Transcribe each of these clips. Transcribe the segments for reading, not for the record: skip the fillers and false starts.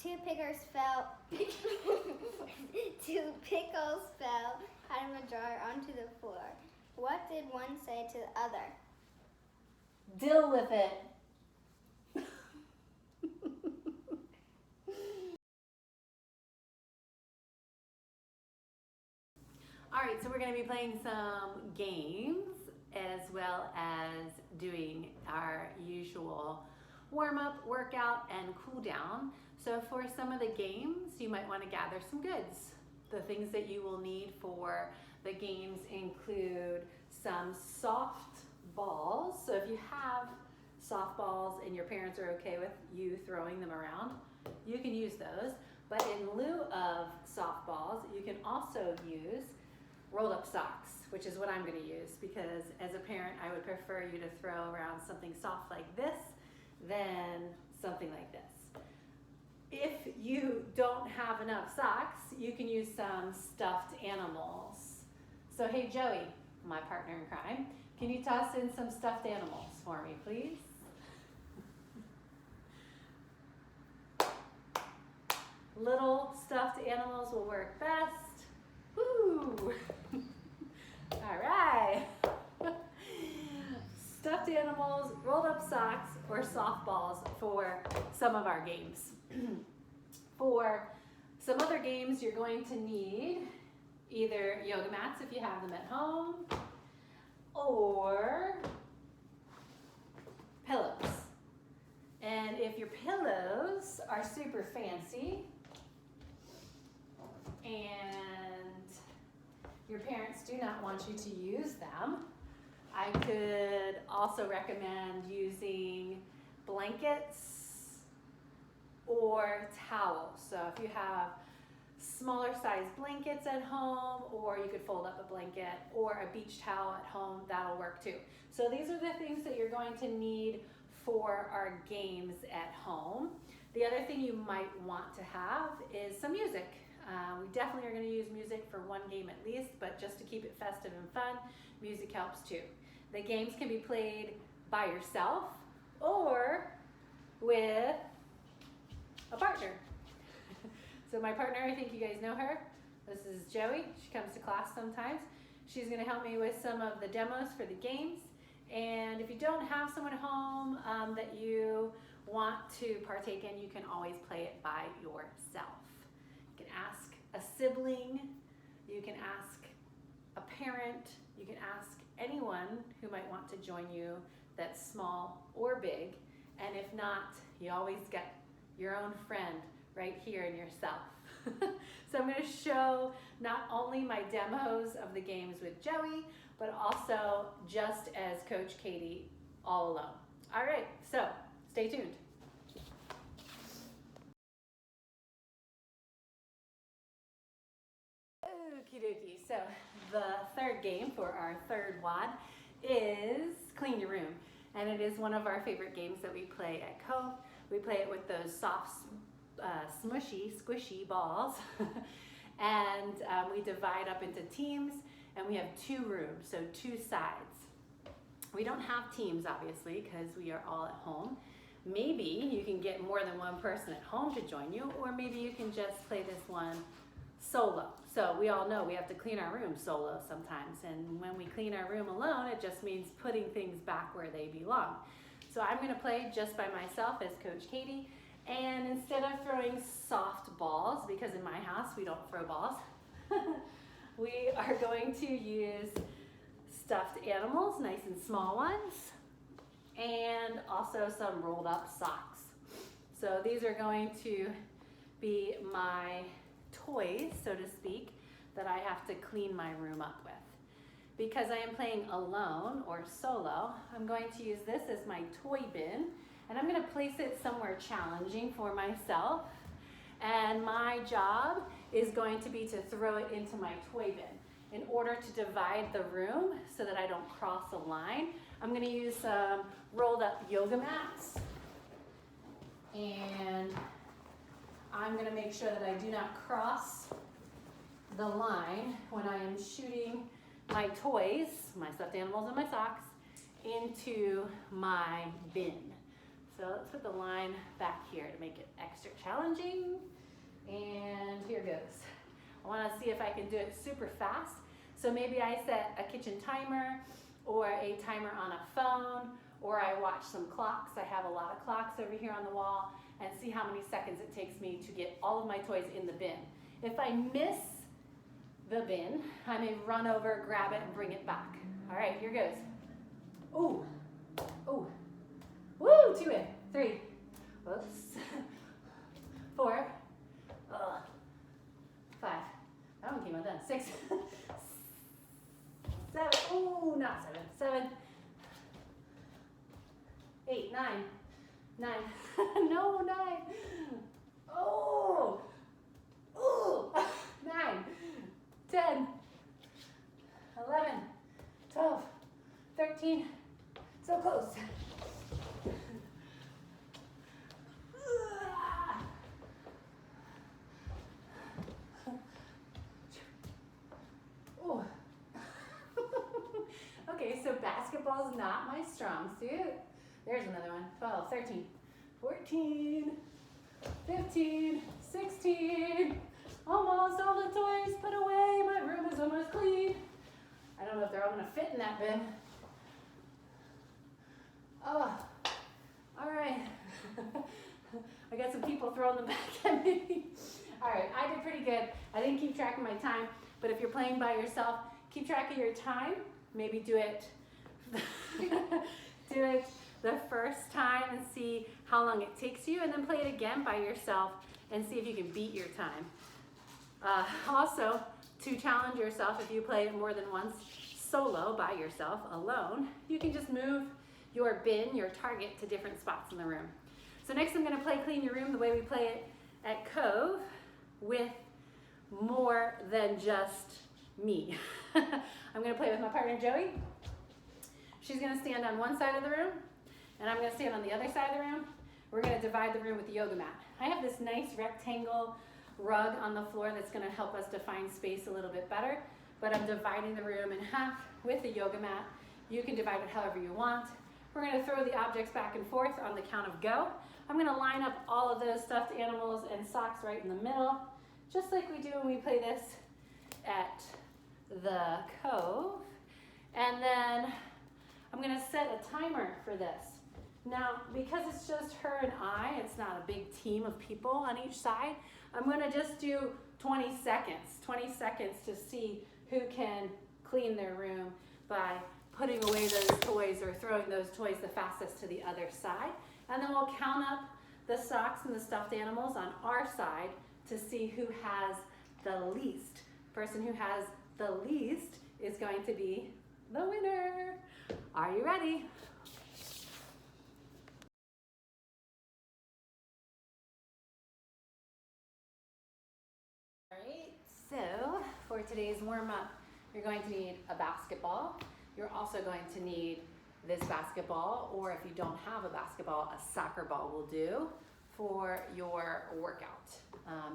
Two pickles fell out of a jar onto the floor. What did one say to the other? Dill with it. All right, so we're going to be playing some games as well as doing our usual warm-up, workout, and cool down. So for some of the games, you might want to gather some goods. The things that you will need for the games include some soft balls. So if you have soft balls and your parents are okay with you throwing them around, you can use those. But in lieu of soft balls, you can also use rolled up socks, which is what I'm going to use, because as a parent, I would prefer you to throw around something soft like this than something like this. If you don't have enough socks, you can use some stuffed animals. So hey Joey, my partner in crime, can you toss in some stuffed animals for me, please? Little stuffed animals will work best. Woo! All right. Stuffed animals, rolled up socks, or softballs for some of our games. For some other games, you're going to need either yoga mats if you have them at home, or pillows. And if your pillows are super fancy and your parents do not want you to use them, I could also recommend using blankets or towels. So if you have smaller size blankets at home, or you could fold up a blanket or a beach towel at home, that'll work too. So these are the things that you're going to need for our games at home. The other thing you might want to have is some music. We definitely are going to use music for one game at least, but just to keep it festive and fun, music helps too. The games can be played by yourself or with a partner. So my partner, I think you guys know her. This is Joey. She comes to class sometimes. She's going to help me with some of the demos for the games. And if you don't have someone at home that you want to partake in, you can always play it by yourself. You can ask a sibling, you can ask a parent, you can ask anyone who might want to join you that's small or big. And if not, you always get your own friend right here in yourself. So I'm going to show not only my demos of the games with Joey, but also just as Coach Katie all alone. All right, so stay tuned. Okie dokie, so the third game for our third WOD is Clean Your Room. And it is one of our favorite games that we play at Cove. We play it with those soft, squishy balls. And we divide up into teams, and we have 2 rooms, so 2 sides. We don't have teams, obviously, because we are all at home. Maybe you can get more than one person at home to join you, or maybe you can just play this one solo. So we all know we have to clean our room solo sometimes, and when we clean our room alone, it just means putting things back where they belong. So I'm going to play just by myself as Coach Katie, and instead of throwing soft balls, because in my house we don't throw balls, we are going to use stuffed animals, nice and small ones, and also some rolled up socks. So these are going to be my toys, so to speak, that I have to clean my room up with. Because I am playing alone or solo, I'm going to use this as my toy bin, and I'm going to place it somewhere challenging for myself. And my job is going to be to throw it into my toy bin. In order to divide the room so that I don't cross a line, I'm going to use some rolled up yoga mats. And I'm going to make sure that I do not cross the line when I am shooting my toys, my stuffed animals and my socks, into my bin. So let's put the line back here to make it extra challenging. And here goes. I want to see if I can do it super fast. So maybe I set a kitchen timer or a timer on a phone, or I watch some clocks. I have a lot of clocks over here on the wall, and see how many seconds it takes me to get all of my toys in the bin. If I miss the bin, I may run over, grab it, and bring it back. All right, here goes. Ooh, ooh, woo, 2 in, 3, whoops, 4, 5, that one came out then, 6, 7, ooh, not 7, 7, 8, 9, 9, no, 9, oh, ooh, 9, 10, 11, 12, 13, so close. Ooh. Okay, so basketball is not my strong suit. There's another one. 12, 13, 14, 15, 16. Almost all the toys put away. My room is almost clean. I don't know if they're all gonna fit in that bin. Oh, all right. I got some people throwing them back at me. All right, I did pretty good. I didn't keep track of my time, but if you're playing by yourself, keep track of your time. Maybe do it, do it the first time and see how long it takes you, and then play it again by yourself and see if you can beat your time. Also, to challenge yourself, if you play it more than once solo by yourself, alone, you can just move your bin, your target, to different spots in the room. So next I'm going to play Clean Your Room the way we play it at Cove, with more than just me. I'm going to play with my partner Joey. She's going to stand on one side of the room, and I'm going to stand on the other side of the room. We're going to divide the room with the yoga mat. I have this nice rectangle rug on the floor that's going to help us define space a little bit better, but I'm dividing the room in half with the yoga mat. You can divide it however you want. We're going to throw the objects back and forth on the count of go. I'm going to line up all of those stuffed animals and socks right in the middle, just like we do when we play this at the Cove. And then I'm going to set a timer for this. Now, because it's just her and I, it's not a big team of people on each side, I'm going to just do 20 seconds to see who can clean their room by putting away those toys or throwing those toys the fastest to the other side. And then we'll count up the socks and the stuffed animals on our side to see who has the least. The person who has the least is going to be the winner. Are you ready? All right, so for today's warm-up, you're going to need a basketball. You're also going to need this basketball, or if you don't have a basketball, a soccer ball will do for your workout.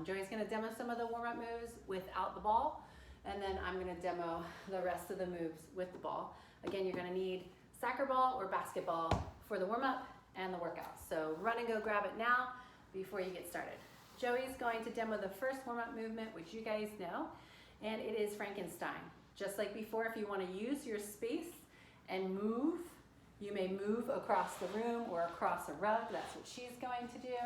Joey's going to demo some of the warm-up moves without the ball, and then I'm going to demo the rest of the moves with the ball. Again, you're going to need soccer ball or basketball for the warm-up and the workout. So run and go grab it now before you get started. Joey's going to demo the first warm-up movement, which you guys know, and it is Frankenstein. Just like before, if you want to use your space and move, you may move across the room or across a rug. That's what she's going to do.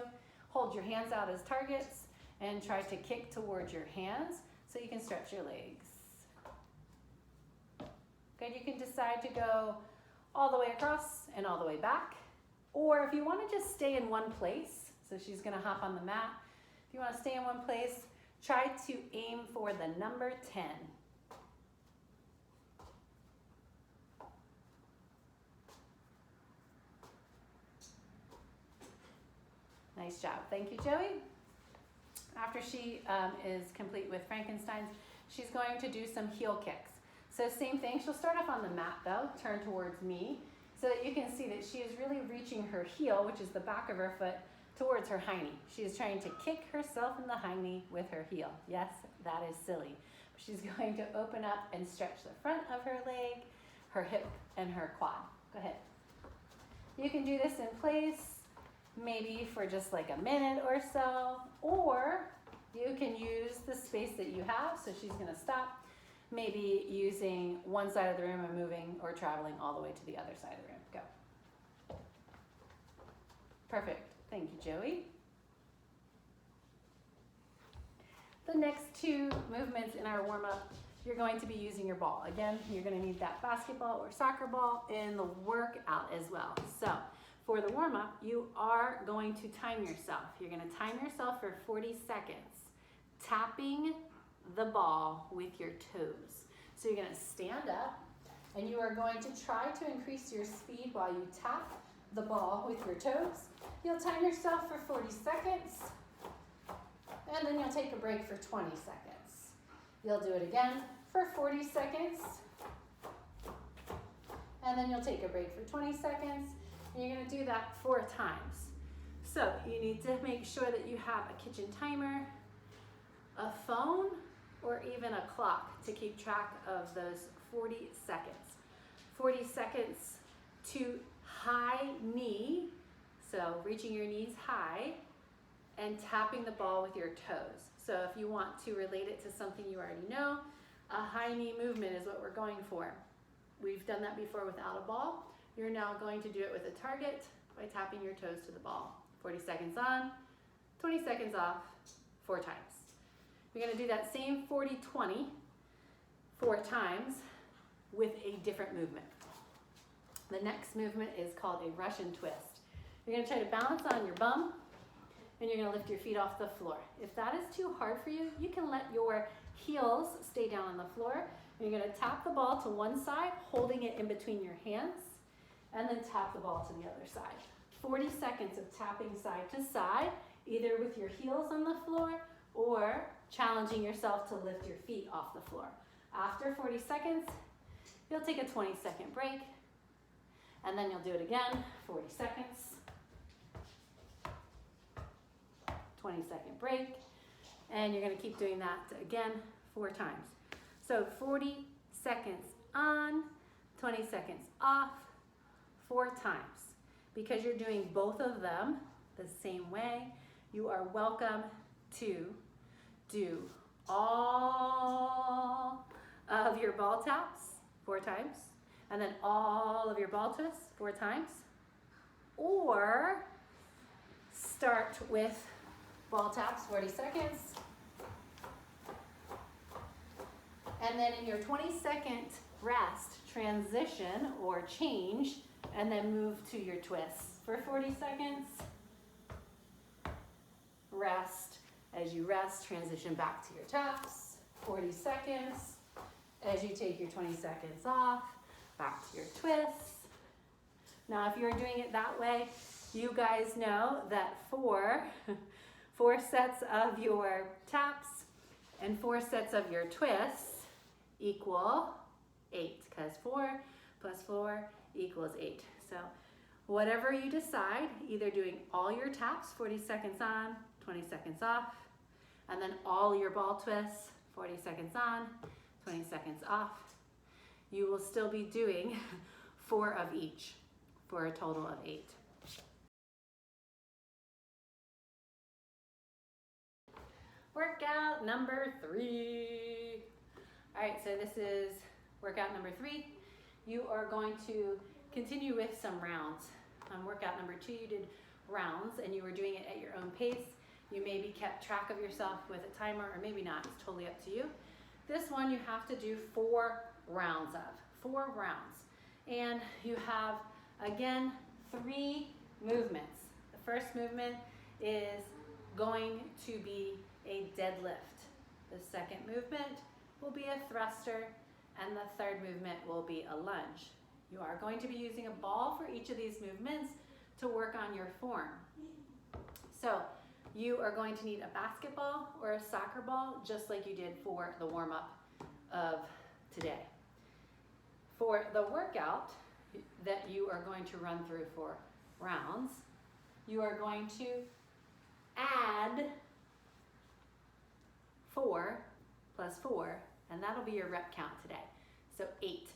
Hold your hands out as targets and try to kick towards your hands so you can stretch your legs. Good, you can decide to go all the way across and all the way back. Or if you want to just stay in one place, so she's going to hop on the mat. If you want to stay in one place, try to aim for the number 10. Nice job. Thank you, Joey. After she is complete with Frankenstein's, she's going to do some heel kicks. So same thing, she'll start off on the mat though, turn towards me, so that you can see that she is really reaching her heel, which is the back of her foot, towards her hiney. She is trying to kick herself in the hiney with her heel. Yes, that is silly. She's going to open up and stretch the front of her leg, her hip, and her quad. Go ahead. You can do this in place maybe for just like a minute or so, or you can use the space that you have. So she's gonna stop, maybe using one side of the room and moving or traveling all the way to the other side of the room. Go. Perfect. Thank you, Joey. The next two movements in our warm-up, you're going to be using your ball. Again, you're gonna need that basketball or soccer ball in the workout as well. So for the warm-up, you are going to time yourself. You're gonna time yourself for 40 seconds, tapping the ball with your toes. So you're gonna stand up and you are going to try to increase your speed while you tap the ball with your toes. You'll time yourself for 40 seconds and then you'll take a break for 20 seconds. You'll do it again for 40 seconds and then you'll take a break for 20 seconds. And you're gonna do that 4 times. So you need to make sure that you have a kitchen timer, a phone, or even a clock to keep track of those 40 seconds. 40 seconds to high knee, so reaching your knees high and tapping the ball with your toes. So if you want to relate it to something you already know, a high knee movement is what we're going for. We've done that before without a ball. You're now going to do it with a target by tapping your toes to the ball. 40 seconds on, 20 seconds off, 4 times. You're gonna do that same 40-20 4 times with a different movement. The next movement is called a Russian twist. You're gonna try to balance on your bum and you're gonna lift your feet off the floor. If that is too hard for you, you can let your heels stay down on the floor. And you're gonna tap the ball to one side, holding it in between your hands, and then tap the ball to the other side. 40 seconds of tapping side to side, either with your heels on the floor or challenging yourself to lift your feet off the floor. After 40 seconds, you'll take a 20-second break, and then you'll do it again, 40 seconds, 20-second break, and you're gonna keep doing that again 4 times. So 40 seconds on, 20 seconds off, 4 times. Because you're doing both of them the same way, you are welcome to do all of your ball taps 4 times, and then all of your ball twists 4 times, or start with ball taps 40 seconds, and then in your 20-second rest, transition or change, and then move to your twists for 40 seconds. Rest. As you rest, transition back to your taps, 40 seconds. As you take your 20 seconds off, back to your twists. Now, if you're doing it that way, you guys know that 4 sets of your taps and 4 sets of your twists equal 8, because 4 plus 4 equals 8. So whatever you decide, either doing all your taps, 40 seconds on, 20 seconds off, and then all your ball twists, 40 seconds on, 20 seconds off, you will still be doing 4 of each for a total of 8. Workout number 3. All right, so this is workout number 3. You are going to continue with some rounds. On workout number 2, you did rounds and you were doing it at your own pace. You maybe kept track of yourself with a timer, or maybe not. It's totally up to you. This one you have to do 4 rounds of. 4 rounds. And you have, again, 3 movements. The first movement is going to be a deadlift. The second movement will be a thruster, and the third movement will be a lunge. You are going to be using a ball for each of these movements to work on your form. So you are going to need a basketball or a soccer ball, just like you did for the warm-up of today. For the workout that you are going to run through for rounds, you are going to add 4 plus 4, and that'll be your rep count today. So 8.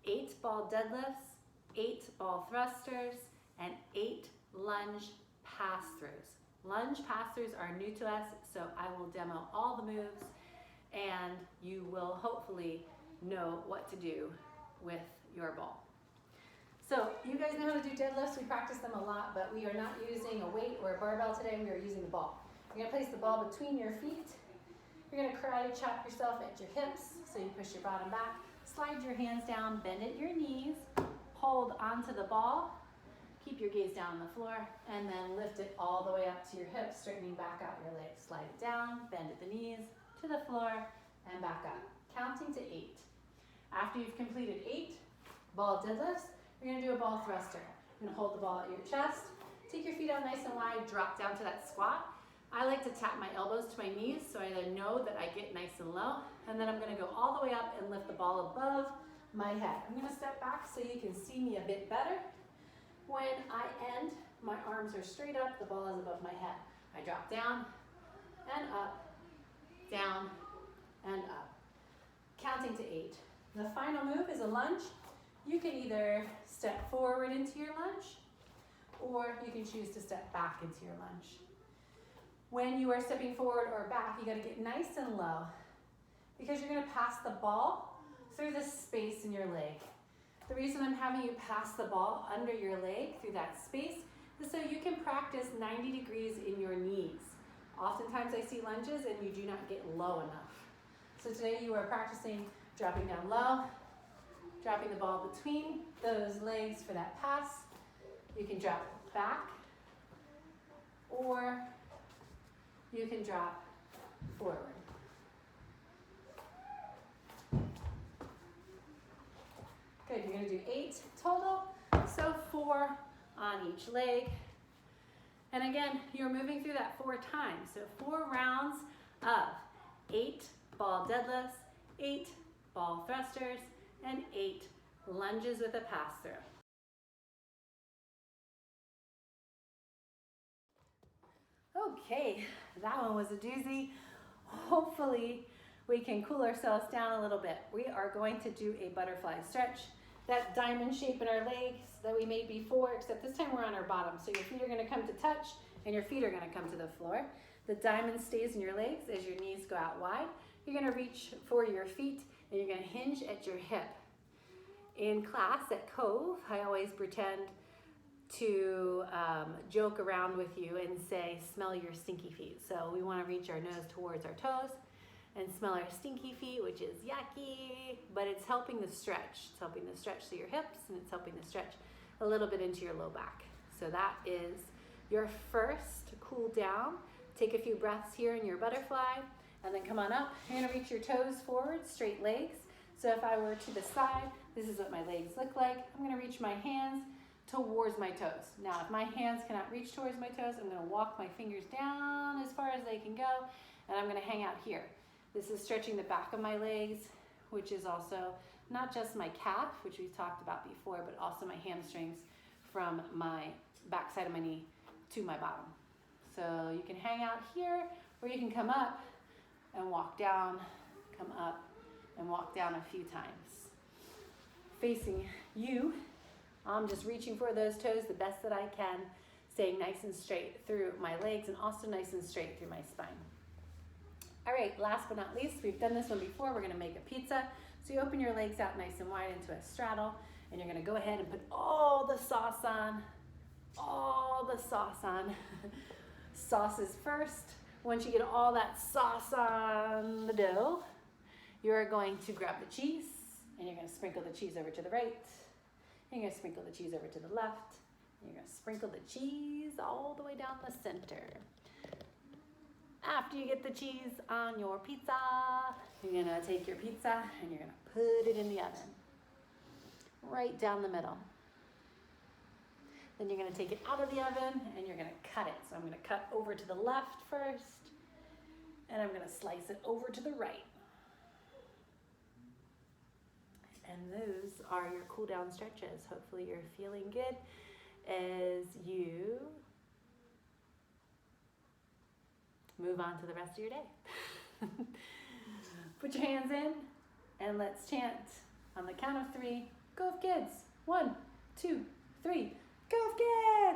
8 ball deadlifts, 8 ball thrusters, and 8 lunge pass-throughs. Lunge pass-throughs are new to us, so I will demo all the moves and you will hopefully know what to do with your ball. So you guys know how to do deadlifts. We practice them a lot, but we are not using a weight or a barbell today. We are using the ball. You're gonna place the ball between your feet. You're gonna karate chop yourself at your hips, so you push your bottom back. Slide your hands down, bend at your knees, hold onto the ball, keep your gaze down on the floor, and then lift it all the way up to your hips, straightening back out your legs. Slide it down, bend at the knees, to the floor, and back up, counting to 8. After you've completed 8 ball deadlifts, you're gonna do a ball thruster. You're gonna hold the ball at your chest, take your feet out nice and wide, drop down to that squat. I like to tap my elbows to my knees so I then know that I get nice and low, and then I'm gonna go all the way up and lift the ball above my head. I'm gonna step back so you can see me a bit better. When I end, my arms are straight up, the ball is above my head. I drop down and up, down and up, counting to 8. The final move is a lunge. You can either step forward into your lunge, or you can choose to step back into your lunge. When you are stepping forward or back, you gotta get nice and low because you're gonna pass the ball through the space in your leg. The reason I'm having you pass the ball under your leg through that space is so you can practice 90 degrees in your knees. Oftentimes I see lunges and you do not get low enough. So today you are practicing dropping down low, dropping the ball between those legs for that pass. You can drop back, or you can drop forward. Good, you're gonna do 8 total, so 4 on each leg. And again, you're moving through that 4 times. So 4 rounds of 8 ball deadlifts, 8 ball thrusters, and 8 lunges with a pass through. Okay, that one was a doozy. Hopefully we can cool ourselves down a little bit. We are going to do a butterfly stretch. That diamond shape in our legs that we made before, except this time we're on our bottom. So your feet are gonna come to touch and your feet are gonna come to the floor. The diamond stays in your legs as your knees go out wide. You're gonna reach for your feet and you're gonna hinge at your hip. In class at Cove, I always pretend to joke around with you and say, smell your stinky feet. So we wanna reach our nose towards our toes and smell our stinky feet, which is yucky, but it's helping the stretch. It's helping the stretch to your hips, and it's helping the stretch a little bit into your low back. So that is your first cool down. Take a few breaths here in your butterfly, and then come on up. You're gonna reach your toes forward, straight legs. So if I were to the side, this is what my legs look like. I'm gonna reach my hands towards my toes. Now, if my hands cannot reach towards my toes, I'm gonna walk my fingers down as far as they can go, and I'm gonna hang out here. This is stretching the back of my legs, which is also not just my calf, which we've talked about before, but also my hamstrings from my back side of my knee to my bottom. So you can hang out here, or you can come up and walk down, come up and walk down a few times. Facing you, I'm just reaching for those toes the best that I can, staying nice and straight through my legs and also nice and straight through my spine. All right, last but not least, we've done this one before. We're gonna make a pizza. So you open your legs out nice and wide into a straddle, and you're gonna go ahead and put all the sauce on, Sauces first. Once you get all that sauce on the dough, you're going to grab the cheese, and you're gonna sprinkle the cheese over to the right. You're gonna sprinkle the cheese over to the left. You're gonna sprinkle the cheese all the way down the center. After you get the cheese on your pizza, you're gonna take your pizza and you're gonna put it in the oven, right down the middle. Then you're gonna take it out of the oven and you're gonna cut it. So I'm gonna cut over to the left first, and I'm gonna slice it over to the right. And those are your cool down stretches. Hopefully you're feeling good as you move on to the rest of your day. Put your hands in and let's chant on the count of 3. Go Kids. 1, 2, 3. Go Kids!